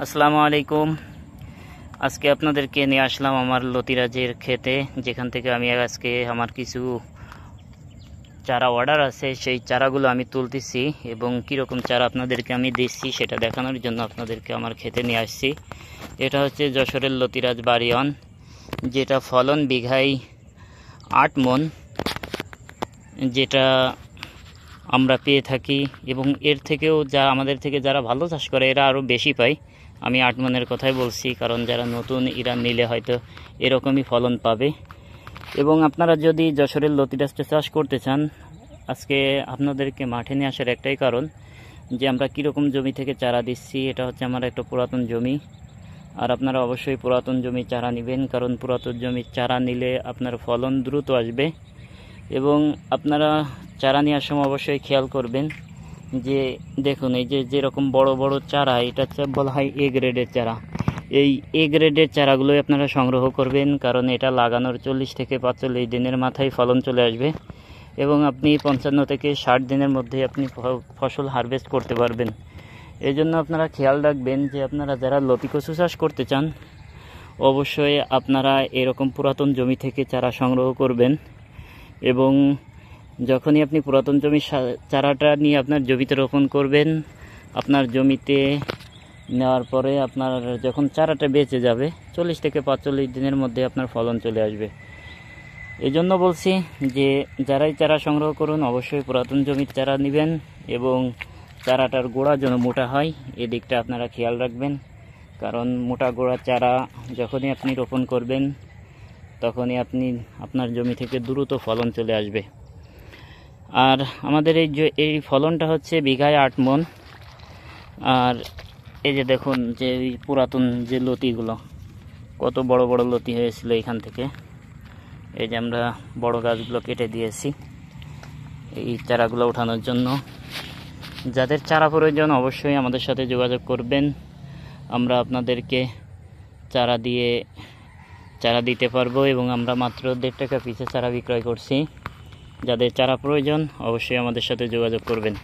আসসালামু আলাইকুম। আজকে আপনাদেরকে নিয়ে আসলাম আমার লতিরাজের খেতে, যেখান থেকে আমি আজকে আমার কিছু চারা অর্ডার আছে, সেই চারাগুলো আমি তুলতেছি এবং কীরকম চারা আপনাদেরকে আমি দিচ্ছি সেটা দেখানোর জন্য আপনাদেরকে আমার খেতে নিয়ে আসছি। এটা হচ্ছে যশোরের লতিরাজ বাড়িওয়ান, যেটা ফলন বিঘায় 8 মণ, যেটা আমরা পেয়ে থাকি এবং এর থেকেও যা আমাদের থেকে যারা ভালো চাষ করে এরা আরও বেশি পায়। আমি 8 মণের কথাই বলছি, কারণ যারা নতুন এরা নিলে হয়তো এরকমই ফলন পাবে। এবং আপনারা যদি যশোরের লতিরাজটা চাষ করতে চান, আজকে আপনাদেরকে মাঠে নিয়ে আসার একটাই কারণ যে আমরা কীরকম জমি থেকে চারা দিচ্ছি। এটা হচ্ছে আমার একটা পুরাতন জমি, আর আপনারা অবশ্যই পুরাতন জমি চারা নেবেন, কারণ পুরাতন জমির চারা নিলে আপনার ফলন দ্রুত আসবে। এবং আপনারা চারা নেওয়ার সময় অবশ্যই খেয়াল করবেন যে দেখুন এই যে যেরকম বড় বড় চারা, এটা হচ্ছে বলা হয় এ গ্রেডের চারা। এই এ গ্রেডের চারাগুলোই আপনারা সংগ্রহ করবেন, কারণ এটা লাগানোর 40 থেকে 45 দিনের মাথায় ফলন চলে আসবে এবং আপনি 55 থেকে 60 দিনের মধ্যে আপনি ফসল হারভেস্ট করতে পারবেন। এই জন্য আপনারা খেয়াল রাখবেন যে আপনারা যারা লতি কচু চাষ করতে চান অবশ্যই আপনারা এরকম পুরাতন জমি থেকে চারা সংগ্রহ করবেন। এবং যখনই আপনি পুরাতন জমির চারাটা নিয়ে আপনার জমিতে রোপণ করবেন, আপনার জমিতে নেওয়ার পরে আপনার যখন চারাটা বেঁচে যাবে 40 থেকে 45 দিনের মধ্যে আপনার ফলন চলে আসবে। এই জন্য বলছি যে যারাই চারা সংগ্রহ করুন অবশ্যই পুরাতন জমির চারা নেবেন এবং চারাটার গোড়া যেন মোটা হয় এদিকটা আপনারা খেয়াল রাখবেন, কারণ মোটা গোড়া চারা যখনই আপনি রোপণ করবেন তখনই আপনি আপনার জমি থেকে দ্রুত ফলন চলে আসবে। আর আমাদের এই ফলনটা হচ্ছে বিঘায় 8 মণ। আর এই যে দেখুন যে পুরাতন যে লতিগুলো কত বড় বড় লতি হয়েছিল এখান থেকে, এই যে আমরা বড় গাছগুলো কেটে দিয়েছি এই চারাগুলো ওঠানোর জন্য। যাদের চারা প্রয়োজন অবশ্যই আমাদের সাথে যোগাযোগ করবেন, আমরা আপনাদেরকে চারা দিতে পারবো এবং আমরা মাত্র 1.5 টাকা পিছে চারা বিক্রয় করছি। যাদের চারা প্রয়োজন অবশ্যই আমাদের সাথে যোগাযোগ করবেন।